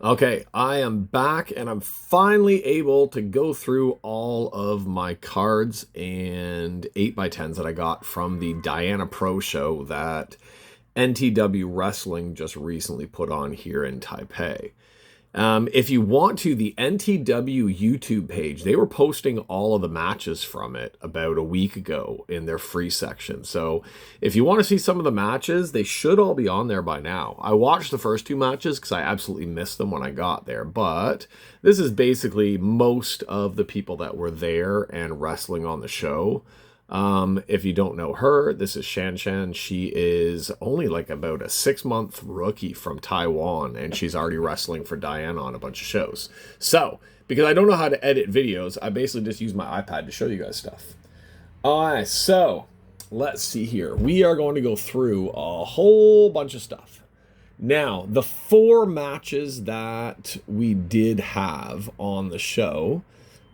Okay, I am back and I'm finally able to go through all of my cards and 8x10s that I got from the Diana Pro show that NTW Wrestling just recently put on here in Taipei. If you want to, the NTW YouTube page, they were posting all of the matches from it about a week ago in their free section. So if you want to see some of the matches, they should all be on there by now. I watched the first two matches because I absolutely missed them when I got there. But this is basically most of the people that were there and wrestling on the show. If you don't know her, this is Shan Shan. She is only like about a 6-month rookie from Taiwan, and she's already wrestling for Diana on a bunch of shows. So, because I don't know how to edit videos, I basically just use my iPad to show you guys stuff. Alright, so let's see here. We are going to go through a whole bunch of stuff. Now, the 4 matches that we did have on the show,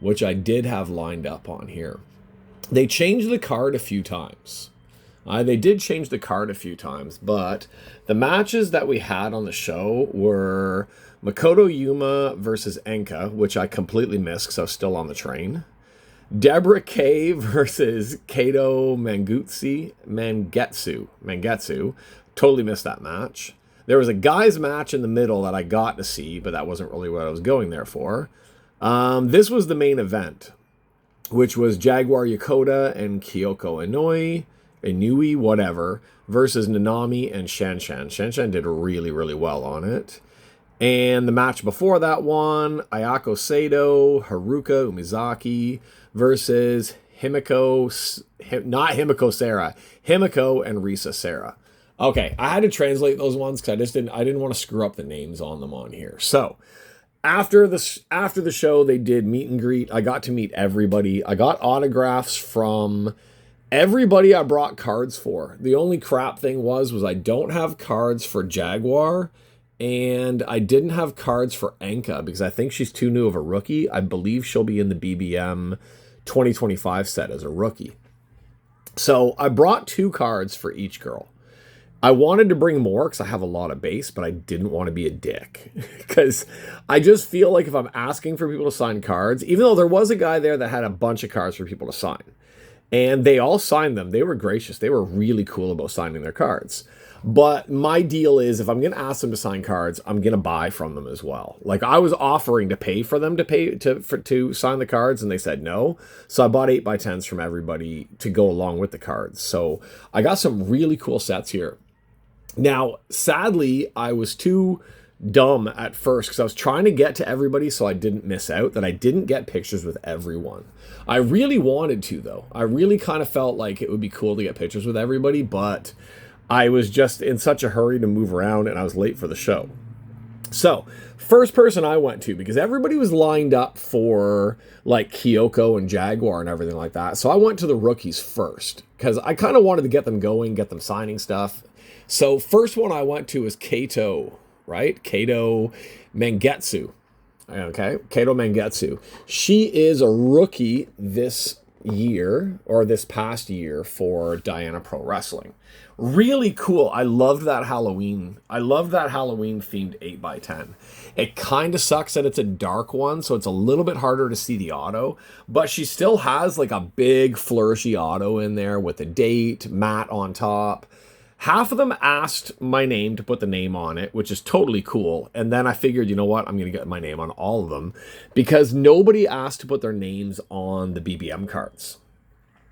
which I did have lined up on here. They changed the card a few times. They did change the card a few times, but the matches that we had on the show were Makoto Yuma versus Enka, which I completely missed because I was still on the train. Deborah Kay versus Kato Mangetsu. Totally missed that match. There was a guys match in the middle that I got to see, but that wasn't really what I was going there for. This was the main event, which was Jaguar Yokota and Kyoko Inui, whatever, versus Nanami and Shan Shan. Shan Shan did really, really well on it. And the match before that one, Ayako Sato, Haruka Umizaki versus Himiko and RISA SERA. Okay, I had to translate those ones because I didn't want to screw up the names on them on here. So, after the show, they did meet and greet. I got to meet everybody. I got autographs from everybody I brought cards for. The only crap thing was I don't have cards for Jaguar, and I didn't have cards for Enka because I think she's too new of a rookie. I believe she'll be in the BBM 2025 set as a rookie. So I brought 2 cards for each girl. I wanted to bring more because I have a lot of base, but I didn't want to be a dick. Because I just feel like if I'm asking for people to sign cards, even though there was a guy there that had a bunch of cards for people to sign, and they all signed them, they were gracious. They were really cool about signing their cards. But my deal is if I'm going to ask them to sign cards, I'm going to buy from them as well. Like I was offering to pay for them to sign the cards, and they said no. So I bought 8x10s from everybody to go along with the cards. So I got some really cool sets here. Now, sadly, I was too dumb at first because I was trying to get to everybody so I didn't miss out, that I didn't get pictures with everyone. I really wanted to, though. I really kind of felt like it would be cool to get pictures with everybody, but I was just in such a hurry to move around and I was late for the show. So, first person I went to, because everybody was lined up for like Kyoko and Jaguar and everything like that. So I went to the rookies first because I kind of wanted to get them going, get them signing stuff. So first one I went to is Kato, right? Kato Mangetsu. Okay, Kato Mangetsu. She is a rookie this year, or this past year, for Diana Pro Wrestling. Really cool. I loved that Halloween. I love that Halloween themed 8x10. It kind of sucks that it's a dark one, so it's a little bit harder to see the auto, but she still has like a big flourishy auto in there with a date, matte on top. Half of them asked my name to put the name on it, which is totally cool. And then I figured, you know what? I'm going to get my name on all of them because nobody asked to put their names on the BBM cards.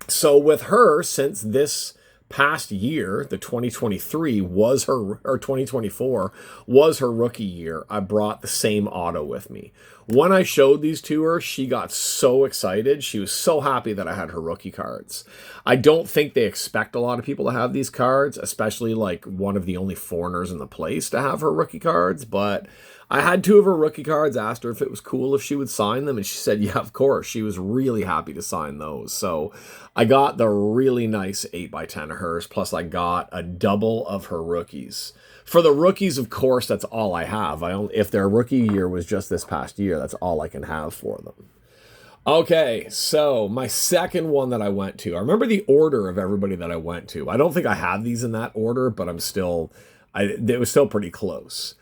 So with her, since this past year, the 2023 was her, or 2024 was her rookie year, I brought the same auto with me. When I showed these to her, she got so excited. She was so happy that I had her rookie cards. I don't think they expect a lot of people to have these cards, especially like one of the only foreigners in the place to have her rookie cards, but I had 2 of her rookie cards, asked her if it was cool if she would sign them, and she said, yeah, of course. She was really happy to sign those. So I got the really nice 8x10 of hers, plus I got a double of her rookies. For the rookies, of course, that's all I have. If their rookie year was just this past year, that's all I can have for them. Okay, so my second one that I went to, I remember the order of everybody that I went to. I don't think I have these in that order, but it was still pretty close.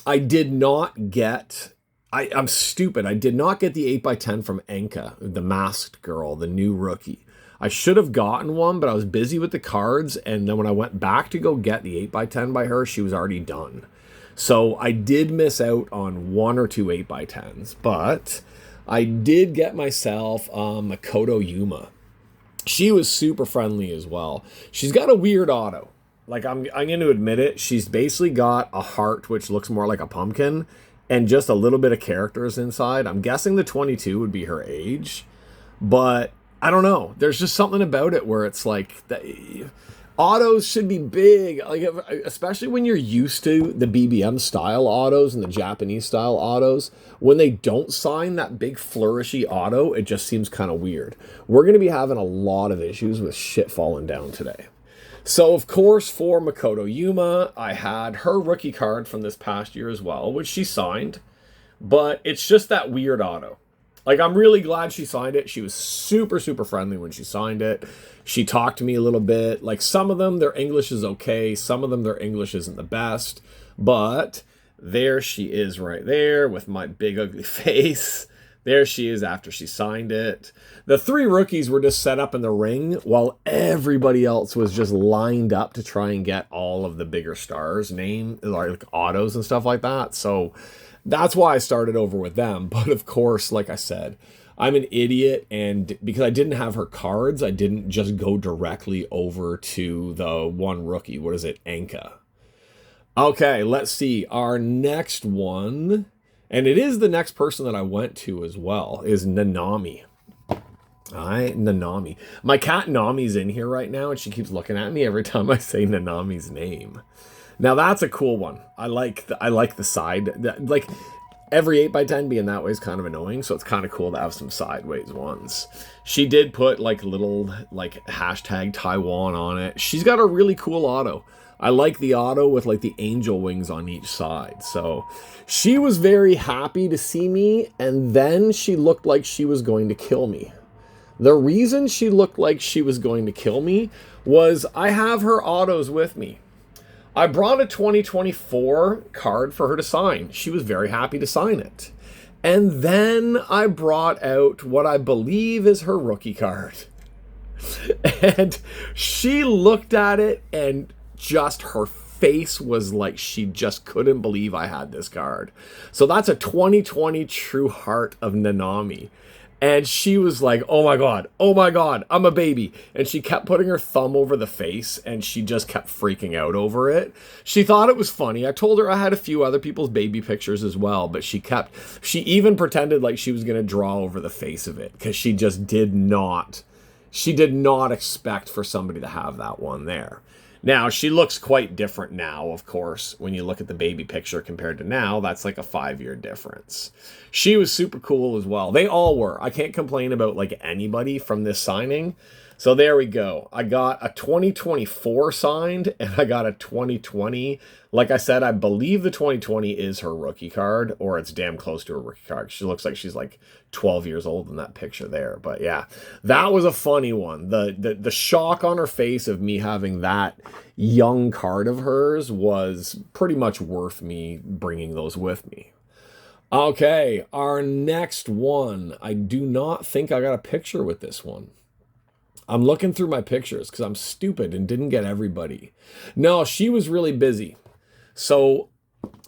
I did not get, I'm stupid. I did not get the 8x10 from Enka, the masked girl, the new rookie. I should have gotten one, but I was busy with the cards. And then when I went back to go get the 8x10 by her, she was already done. So I did miss out on 1 or 2 8x10s, but I did get myself Makoto Yuma. She was super friendly as well. She's got a weird auto. Like, I'm going to admit it. She's basically got a heart which looks more like a pumpkin and just a little bit of characters inside. I'm guessing the 22 would be her age, but I don't know. There's just something about it where it's like autos should be big, like especially when you're used to the BBM style autos and the Japanese style autos. When they don't sign that big flourishy auto, it just seems kind of weird. We're going to be having a lot of issues with shit falling down today. So, of course, for Makoto Yuma, I had her rookie card from this past year as well, which she signed, but it's just that weird auto. Like, I'm really glad she signed it. She was super, super friendly when she signed it. She talked to me a little bit. Like, some of them, their English is okay. Some of them, their English isn't the best. But there she is right there with my big, ugly face. There she is after she signed it. The 3 rookies were just set up in the ring while everybody else was just lined up to try and get all of the bigger stars' name, like autos and stuff like that. So that's why I started over with them. But of course, like I said, I'm an idiot, and because I didn't have her cards, I didn't just go directly over to the one rookie. What is it? Enka. Okay, let's see. Our next one, and it is the next person that I went to as well, is Nanami. Nanami. My cat Nami's in here right now, and she keeps looking at me every time I say Nanami's name. Now that's a cool one. I like the side. Like, every 8x10 being that way is kind of annoying, so it's kind of cool to have some sideways ones. She did put like little like hashtag Taiwan on it. She's got a really cool auto. I like the auto with like the angel wings on each side. So she was very happy to see me, and then she looked like she was going to kill me. The reason she looked like she was going to kill me was I have her autos with me. I brought a 2024 card for her to sign. She was very happy to sign it. And then I brought out what I believe is her rookie card. And she looked at it, and just her face was like she just couldn't believe I had this card. So that's a 2020 True Heart of Nanami. And she was like, oh my God, I'm a baby. And she kept putting her thumb over the face, and she just kept freaking out over it. She thought it was funny. I told her I had a few other people's baby pictures as well, but she even pretended like she was going to draw over the face of it, because she just did not expect for somebody to have that one there. Now, she looks quite different now, of course. When you look at the baby picture compared to now, that's like a 5-year difference. She was super cool as well. They all were. I can't complain about like anybody from this signing. So there we go. I got a 2024 signed, and I got a 2020. Like I said, I believe the 2020 is her rookie card, or it's damn close to her rookie card. She looks like she's like 12 years old in that picture there. But yeah, that was a funny one. The shock on her face of me having that young card of hers was pretty much worth me bringing those with me. Okay, our next one. I do not think I got a picture with this one. I'm looking through my pictures because I'm stupid and didn't get everybody. No, she was really busy. So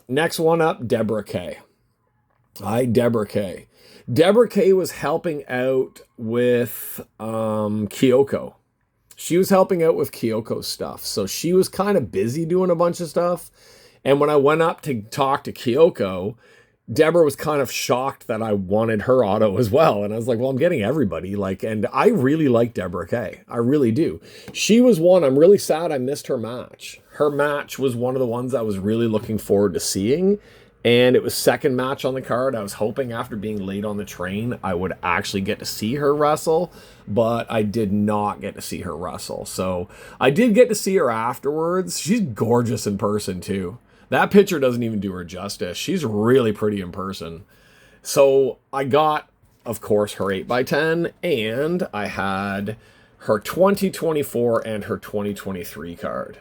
next one up, Deborah K. Hi, Deborah K. Deborah K was helping out with Kyoko. She was helping out with Kyoko's stuff. So she was kind of busy doing a bunch of stuff. And when I went up to talk to Kyoko, Deborah was kind of shocked that I wanted her auto as well. And I was like, well, I'm getting everybody. And I really like Deborah K. I really do. She was one. I'm really sad I missed her match. Her match was one of the ones I was really looking forward to seeing. And it was second match on the card. I was hoping after being late on the train, I would actually get to see her wrestle. But I did not get to see her wrestle. So I did get to see her afterwards. She's gorgeous in person too. That picture doesn't even do her justice. She's really pretty in person. So I got, of course, her 8x10, and I had her 2024 and her 2023 card.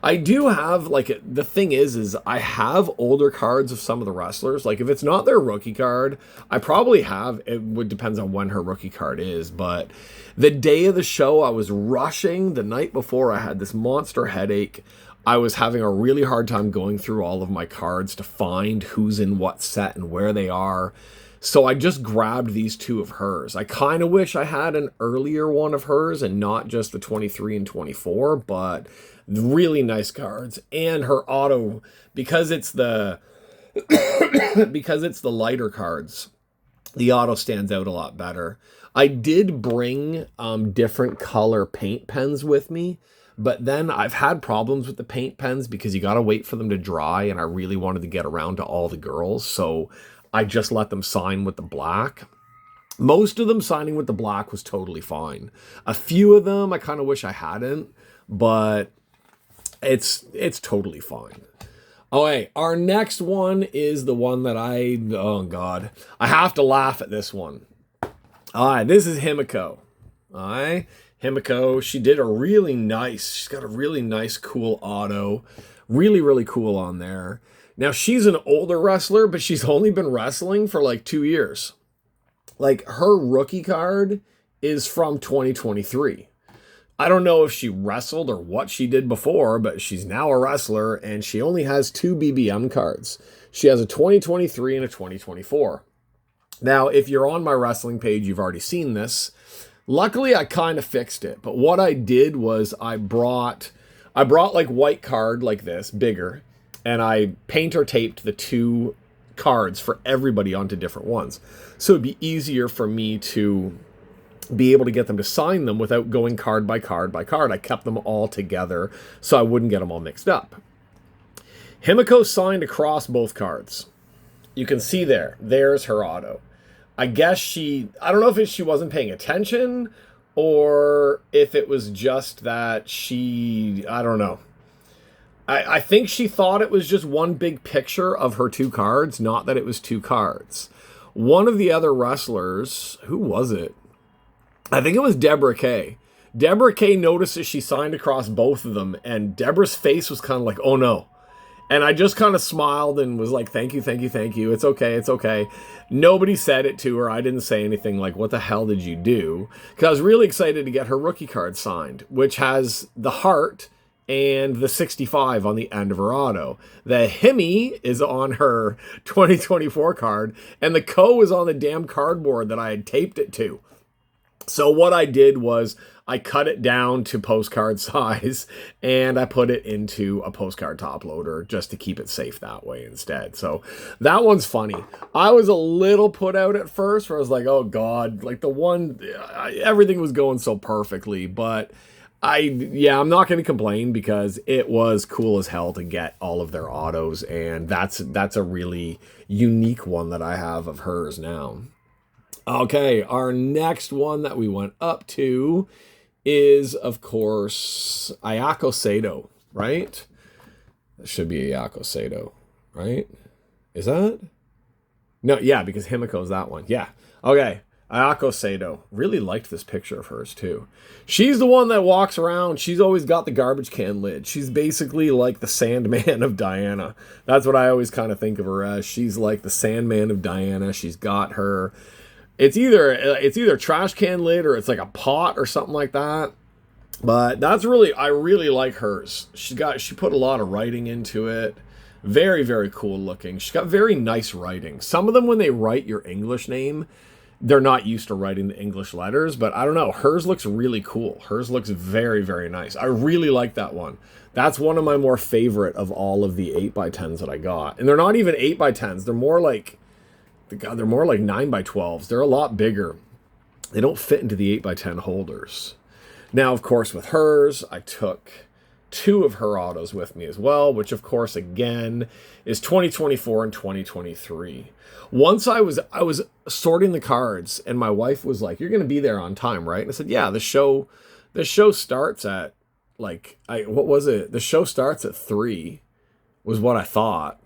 I do have, like, the thing is I have older cards of some of the wrestlers. Like, if it's not their rookie card, I probably have, it would depends on when her rookie card is, but the day of the show, I was rushing. The night before, I had this monster headache. I was having a really hard time going through all of my cards to find who's in what set and where they are. So I just grabbed these two of hers. I kind of wish I had an earlier one of hers and not just the 23 and 24, but really nice cards. And her auto, because it's the because it's the lighter cards, the auto stands out a lot better. I did bring different color paint pens with me, but then I've had problems with the paint pens because you got to wait for them to dry, and I really wanted to get around to all the girls, so I just let them sign with the black. Most of them signing with the black was totally fine. A few of them I kind of wish I hadn't, but it's totally fine. Okay, our next one is the one that oh God, I have to laugh at this one. All right, this is Himiko. All right, Himiko, she did a really nice, she's got a really nice, cool auto. Really, really cool on there. Now, she's an older wrestler, but she's only been wrestling for like 2 years. Like, her rookie card is from 2023. I don't know if she wrestled or what she did before, but she's now a wrestler, and she only has 2 BBM cards. She has a 2023 and a 2024. Now, if you're on my wrestling page, you've already seen this. Luckily, I kind of fixed it, but what I did was I brought like white card like this, bigger, and I painter taped the 2 cards for everybody onto different ones. So it'd be easier for me to be able to get them to sign them without going card by card by card. I kept them all together so I wouldn't get them all mixed up. Himiko signed across both cards. You can see there's her auto. I guess I don't know if she wasn't paying attention or if it was just that I don't know. I think she thought it was just one big picture of her 2 cards, not that it was 2 cards. One of the other wrestlers, who was it? I think it was Deborah Kay. Deborah Kay notices she signed across both of them, and Deborah's face was kind of like, oh no. And I just kind of smiled and was like, thank you, thank you, thank you. It's okay, it's okay. Nobody said it to her. I didn't say anything like, what the hell did you do? Because I was really excited to get her rookie card signed, which has the heart and the 65 on the end of her auto. The Hemi is on her 2024 card, and the Co is on the damn cardboard that I had taped it to. So what I did was I cut it down to postcard size, and I put it into a postcard top loader just to keep it safe that way instead. So that one's funny. I was a little put out at first where I was like, oh God, like everything was going so perfectly, but I'm not going to complain because it was cool as hell to get all of their autos, and that's a really unique one that I have of hers now. Okay, our next one that we went up to is, of course, Ayako Sato, right? It should be Ayako Sato, right? Is that? No, yeah, because Himiko's that one. Yeah. Okay. Ayako Sato. Really liked this picture of hers, too. She's the one that walks around. She's always got the garbage can lid. She's basically like the Sandman of Diana. That's what I always kind of think of her as. She's like the Sandman of Diana. She's got her... It's either trash can lid or it's like a pot or something like that. But I really like hers. She put a lot of writing into it. Very, very cool looking. She's got very nice writing. Some of them, when they write your English name, they're not used to writing the English letters, but I don't know. Hers looks really cool. Hers looks very, very nice. I really like that one. That's one of my more favorite of all of the 8x10s that I got. And they're not even 8x10s. They're more like 9x12s. They're a lot bigger. They don't fit into the 8x10 holders. Now, of course, with hers, I took 2 of her autos with me as well, which, of course, again, is 2024 and 2023. Once I was sorting the cards, and my wife was like, "You're going to be there on time, right?" And I said, "Yeah, the show starts at, what was it? The show starts at 3, was what I thought.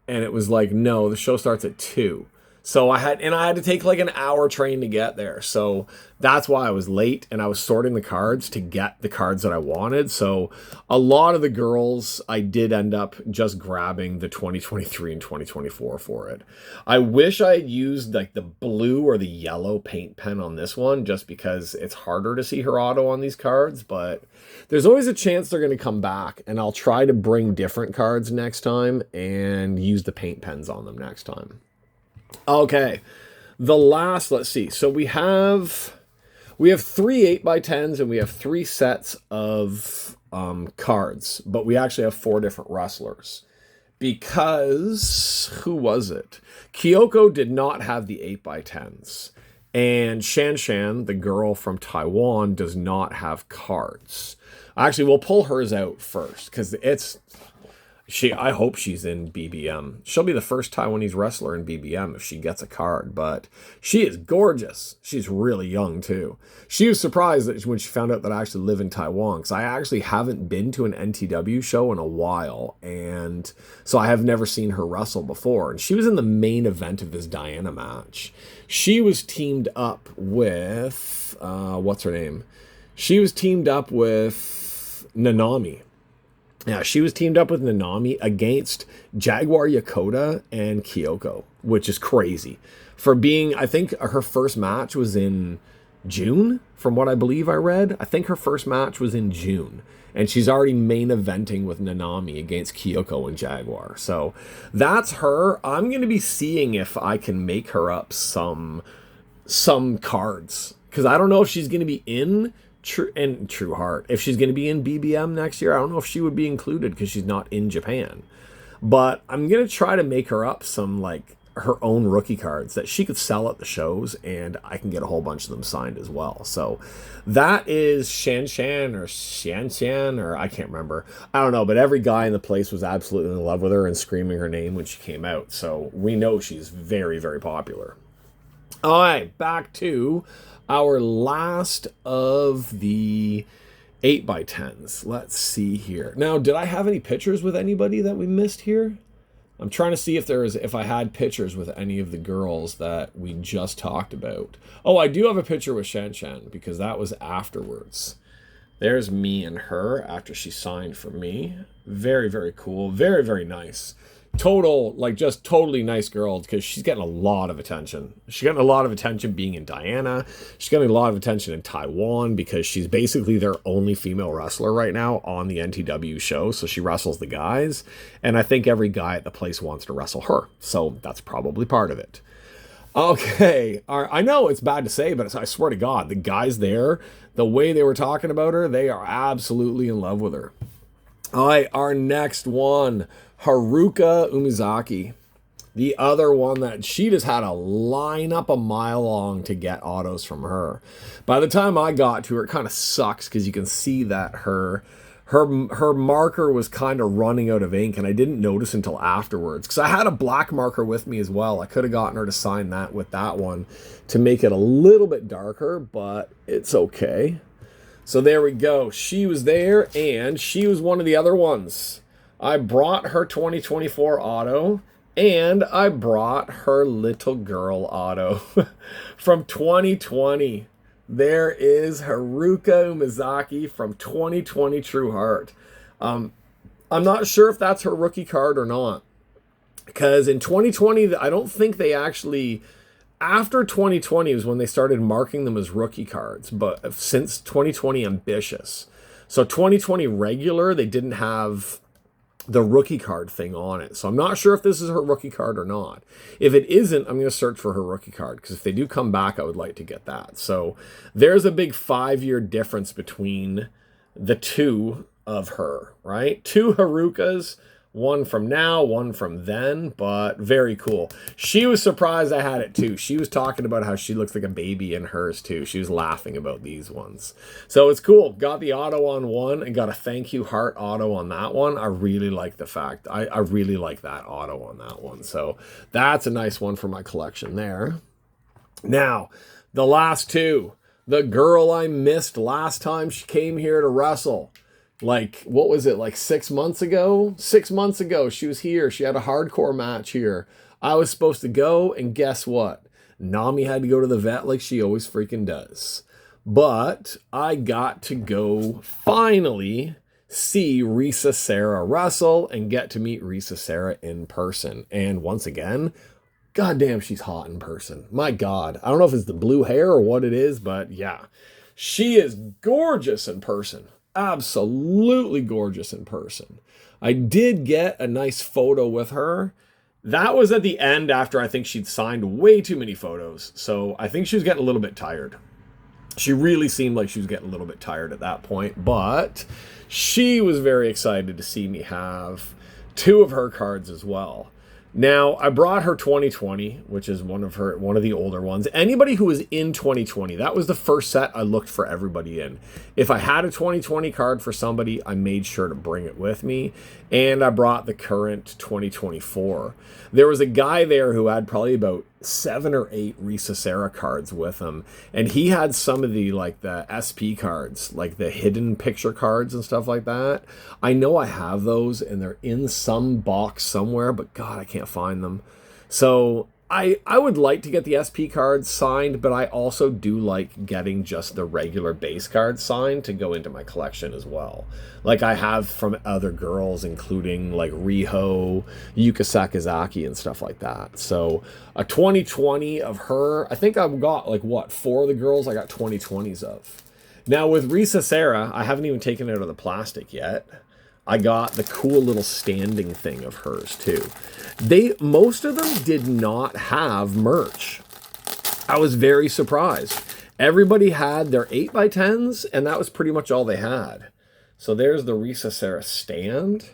And it was like, no, the show starts at 2. So I had to take like an hour train to get there. So that's why I was late, and I was sorting the cards to get the cards that I wanted. So a lot of the girls, I did end up just grabbing the 2023 and 2024 for it. I wish I had used like the blue or the yellow paint pen on this one, just because it's harder to see her auto on these cards, but there's always a chance they're going to come back, and I'll try to bring different cards next time and use the paint pens on them next time. Okay, the last, let's see. So we have 3 8x10s and we have 3 sets of cards, but we actually have 4 different wrestlers because who was it? Kyoko did not have the 8x10s, and Shan Shan, the girl from Taiwan, does not have cards. Actually, we'll pull hers out first because I hope she's in BBM. She'll be the first Taiwanese wrestler in BBM if she gets a card, but she is gorgeous. She's really young too. She was surprised that when she found out that I actually live in Taiwan, because I actually haven't been to an NTW show in a while, and so I have never seen her wrestle before. And she was in the main event of this Diana match. She was teamed up with, what's her name? She was teamed up with Nanami. Yeah, she was teamed up with Nanami against Jaguar Yokota and Kyoko, which is crazy. For being, I think her first match was in June, from what I believe I read. I think her first match was in June. And she's already main eventing with Nanami against Kyoko and Jaguar. So that's her. I'm going to be seeing if I can make her up some cards. Because I don't know if she's going to be in True Heart. If she's going to be in BBM next year, I don't know if she would be included because she's not in Japan. But I'm going to try to make her up some, like, her own rookie cards that she could sell at the shows, and I can get a whole bunch of them signed as well. So that is Shan Shan, or I can't remember. I don't know, but every guy in the place was absolutely in love with her and screaming her name when she came out. So we know she's very, very popular. All right, back to our last of the 8x10s. Let's see here. Now, did I have any pictures with anybody that we missed here? I'm trying to see if I had pictures with any of the girls that we just talked about. Oh, I do have a picture with Shan Shan because that was afterwards. There's me and her after she signed for me. Very, very cool. Very, very nice. Just totally nice girl, because she's getting a lot of attention. She's getting a lot of attention being in Diana. She's getting a lot of attention in Taiwan because she's basically their only female wrestler right now on the NTW show. So she wrestles the guys, and I think every guy at the place wants to wrestle her. So that's probably part of it. Okay, I know it's bad to say, but I swear to God, the guys there, the way they were talking about her, they are absolutely in love with her. All right, our next one, Haruka Umizaki. The other one that she just had a line up a mile long to get autos from her. By the time I got to her, it kind of sucks because you can see that her marker was kind of running out of ink, and I didn't notice until afterwards because I had a black marker with me as well. I could have gotten her to sign that with that one to make it a little bit darker, but it's okay. So there we go. She was there, and she was one of the other ones. I brought her 2024 auto, and I brought her little girl auto from 2020. There is Haruka Umizaki from 2020 True Heart. I'm not sure if that's her rookie card or not, because in 2020, I don't think they actually... After 2020 was when they started marking them as rookie cards, but since 2020 Ambitious. So 2020 regular, they didn't have the rookie card thing on it. So I'm not sure if this is her rookie card or not. If it isn't, I'm going to search for her rookie card, because if they do come back, I would like to get that. So there's a big 5-year difference between the two of her, right? 2 Harukas. One from now, one from then, but very cool. She was surprised I had it too. She was talking about how she looks like a baby in hers too. She was laughing about these ones. So it's cool. Got the auto on one and got a thank you heart auto on that one. I really like the fact. I really like that auto on that one. So that's a nice one for my collection there. Now, the last two. The girl I missed last time she came here to wrestle. like, what was it, like 6 months ago? 6 months ago, she was here. She had a hardcore match here. I was supposed to go, and guess what? Nami had to go to the vet like she always freaking does. But I got to go finally see RISA SERA wrestle and get to meet RISA SERA in person. And once again, goddamn, she's hot in person. My God. I don't know if it's the blue hair or what it is, but yeah. She is gorgeous in person. Absolutely gorgeous in person. I did get a nice photo with her. That was at the end after I think she'd signed way too many photos. So I think she was getting a little bit tired. She really seemed like she was getting a little bit tired at that point, but she was very excited to see me have 2 of her cards as well. Now, I brought her 2020, which is one of the older ones. Anybody who was in 2020, that was the first set I looked for everybody in. If I had a 2020 card for somebody, I made sure to bring it with me. And I brought the current 2024. There was a guy there who had probably about 7 or 8 RISA SERA cards with him. And he had some of the, like, the SP cards, like the hidden picture cards and stuff like that. I know I have those, and they're in some box somewhere, but God, I can't find them. So I would like to get the SP cards signed, but I also do like getting just the regular base cards signed to go into my collection as well. Like I have from other girls, including like Riho, Yuka Sakazaki, and stuff like that. So a 2020 of her, I think I've got like, what, 4 of the girls I got 2020s of. Now with RISA SERA, I haven't even taken it out of the plastic yet. I got the cool little standing thing of hers too. Most of them did not have merch. I was very surprised. Everybody had their 8x10s, and that was pretty much all they had. So there's the RISA SERA stand,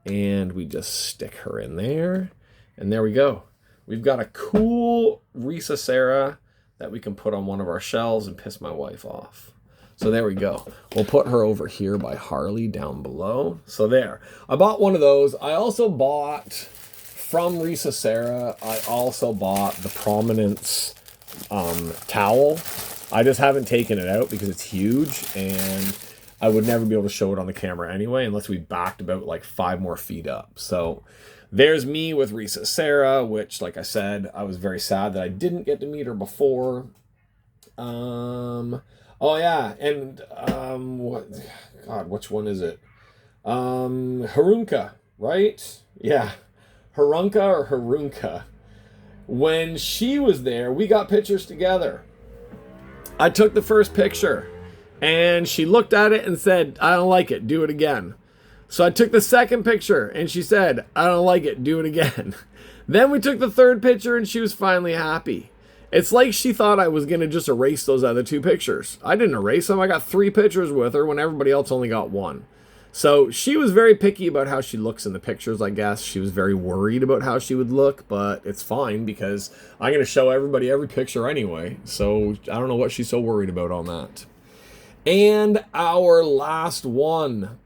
and we just stick her in there, and there we go. We've got a cool RISA SERA that we can put on one of our shelves and piss my wife off. So there we go. We'll put her over here by Harley down below. So there. I bought one of those. I also bought, from RISA SERA, I also bought the Prominence towel. I just haven't taken it out because it's huge, and I would never be able to show it on the camera anyway unless we backed about like 5 more feet up. So there's me with RISA SERA, which, like I said, I was very sad that I didn't get to meet her before. Oh yeah, and which one is it? Harunka, right? Yeah, Harunka or Harunka. When she was there, we got pictures together. I took the first picture, and she looked at it and said, "I don't like it, do it again." So I took the second picture, and she said, "I don't like it, do it again." Then we took the third picture, and she was finally happy. It's like she thought I was going to just erase those other 2 pictures. I didn't erase them. I got 3 pictures with her when everybody else only got 1. So she was very picky about how she looks in the pictures, I guess. She was very worried about how she would look, but it's fine because I'm going to show everybody every picture anyway. So I don't know what she's so worried about on that. And our last one.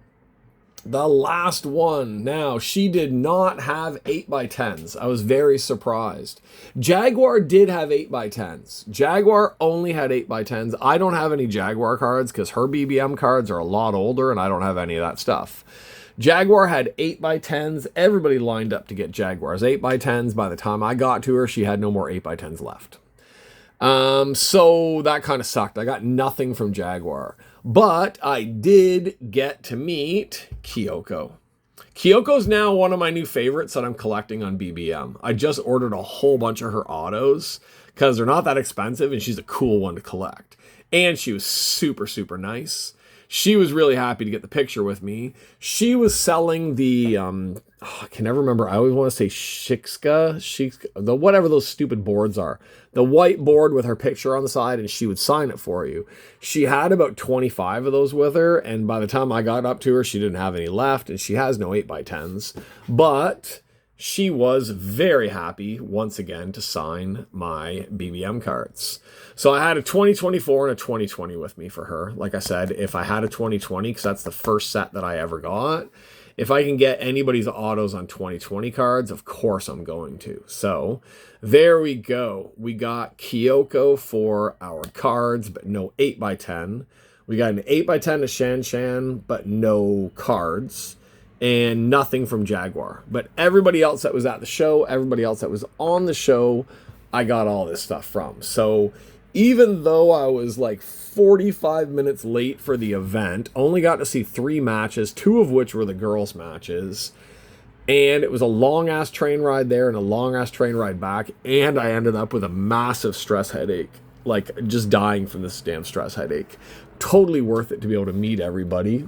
The last one. Now, she did not have 8x10s. I was very surprised. Jaguar did have 8x10s. Jaguar only had 8x10s. I don't have any Jaguar cards because her BBM cards are a lot older and I don't have any of that stuff. Jaguar had 8x10s. Everybody lined up to get Jaguars 8x10s. By the time I got to her, she had no more 8x10s left. So that kind of sucked. I got nothing from Jaguar. But I did get to meet Kyoko. Kyoko's now one of my new favorites that I'm collecting on BBM. I just ordered a whole bunch of her autos because they're not that expensive and she's a cool one to collect. And she was super, super nice. She was really happy to get the picture with me. She was selling the, I can never remember. I always want to say Shikska, the whatever those stupid boards are. The white board with her picture on the side, and she would sign it for you. She had about 25 of those with her, and by the time I got up to her, she didn't have any left, and she has no 8x10s. But she was very happy, once again, to sign my BBM cards. So I had a 2024 and a 2020 with me for her. Like I said, if I had a 2020, because that's the first set that I ever got, if I can get anybody's autos on 2020 cards, of course I'm going to. So there we go. We got Kyoko for our cards, but no 8x10. We got an 8x10 to Shan Shan, but no cards. And nothing from Jaguar. But everybody else that was at the show, everybody else that was on the show, I got all this stuff from. So even though I was like 45 minutes late for the event, only got to see 3 matches, 2 of which were the girls' matches. And it was a long-ass train ride there and a long-ass train ride back. And I ended up with a massive stress headache. Like, just dying from this damn stress headache. Totally worth it to be able to meet everybody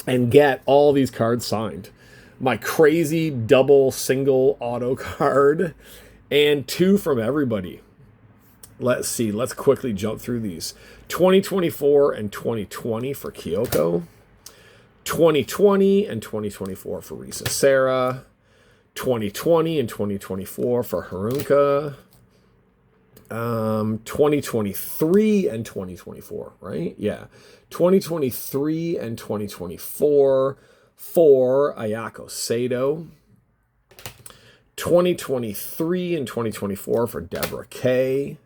and get all these cards signed. My crazy double single auto card and 2 from everybody. Let's see. Let's quickly jump through these. 2024 and 2020 for Kyoko. 2020 and 2024 for RISA SERA. 2020 and 2024 for Harunka. 2023 and 2024, right? Yeah. 2023 and 2024 for Ayako Sato. 2023 and 2024 for Deborah Kay.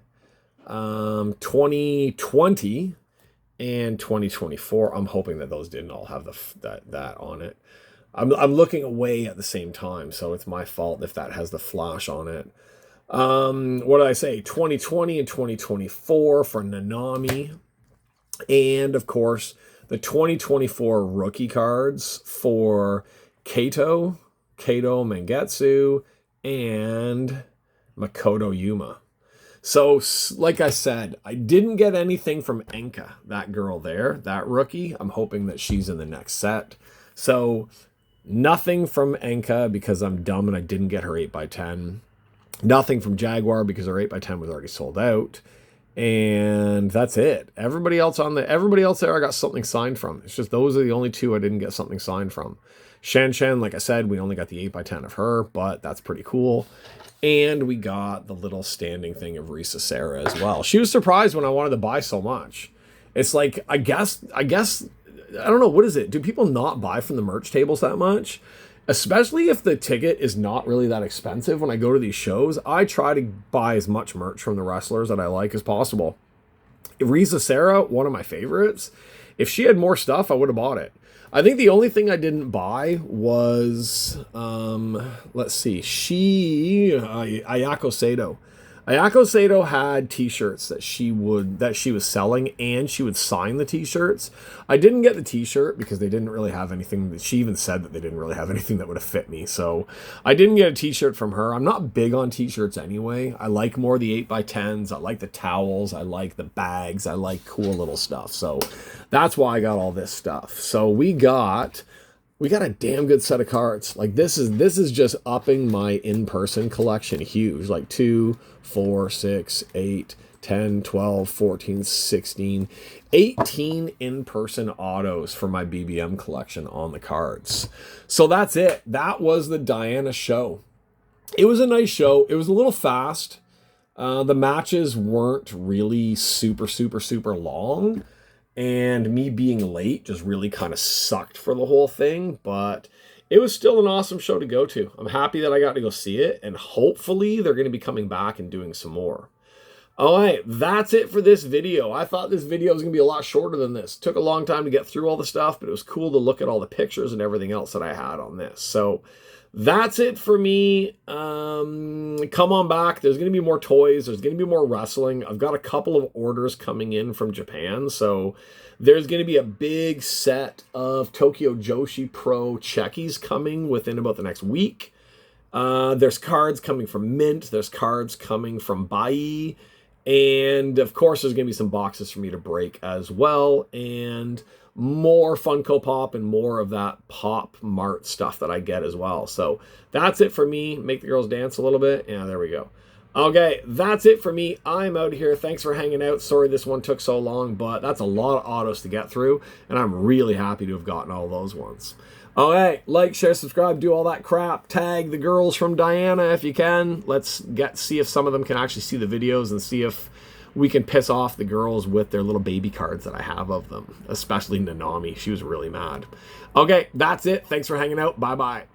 2020 and 2024. I'm hoping that those didn't all have that on it. I'm looking away at the same time, so it's my fault if that has the flash on it. What did I say? 2020 and 2024 for Nanami. And of course, the 2024 rookie cards for Kato Mangetsu, and Makoto Yuma. So, like I said, I didn't get anything from Enka, that girl there, that rookie. I'm hoping that she's in the next set. So, nothing from Enka because I'm dumb and I didn't get her 8x10. Nothing from Jaguar because her 8x10 was already sold out. And that's it. Everybody else there I got something signed from. It's just those are the only 2 I didn't get something signed from. Shan Shan, like I said, we only got the 8x10 of her, but that's pretty cool. And we got the little standing thing of RISA SERA as well. She was surprised when I wanted to buy so much. It's like, I guess, I don't know, what is it? Do people not buy from the merch tables that much? Especially if the ticket is not really that expensive. When I go to these shows, I try to buy as much merch from the wrestlers that I like as possible. RISA SERA, one of my favorites. If she had more stuff, I would have bought it. I think the only thing I didn't buy was, let's see, Ayako Sato. Ayako Sato had t-shirts that she was selling, and she would sign the t-shirts. I didn't get the t-shirt because they didn't really have anything. She even said that they didn't really have anything that would have fit me. So I didn't get a t-shirt from her. I'm not big on t-shirts anyway. I like more the 8x10s. I like the towels. I like the bags. I like cool little stuff. So that's why I got all this stuff. So we got a damn good set of cards. Like this is just upping my in-person collection huge. Like 2, 4, 6, 8, 10, 12, 14, 16, 18 in-person autos for my BBM collection on the cards. So that's it. That was the Diana show. It was a nice show. It was a little fast. The matches weren't really super long. And me being late just really kind of sucked for the whole thing. But it was still an awesome show to go to. I'm happy that I got to go see it. And hopefully they're going to be coming back and doing some more. All right, that's it for this video. I thought this video was going to be a lot shorter than this. It took a long time to get through all the stuff, but it was cool to look at all the pictures and everything else that I had on this. So that's it for me. Come on back. There's going to be more toys. There's going to be more wrestling. I've got a couple of orders coming in from Japan. So there's going to be a big set of Tokyo Joshi Pro checkies coming within about the next week. There's cards coming from Mint. There's cards coming from Bai. And of course, there's going to be some boxes for me to break as well. And more Funko Pop and more of that Pop Mart stuff that I get as well. So that's it for me. Make the girls dance a little bit. Yeah, there we go. Okay, that's it for me. I'm out of here. Thanks for hanging out. Sorry this one took so long, but that's a lot of autos to get through. And I'm really happy to have gotten all those ones. Okay, like, share, subscribe, do all that crap. Tag the girls from Diana if you can. Let's see if some of them can actually see the videos and see if we can piss off the girls with their little baby cards that I have of them. Especially Nanami. She was really mad. Okay, that's it. Thanks for hanging out. Bye-bye.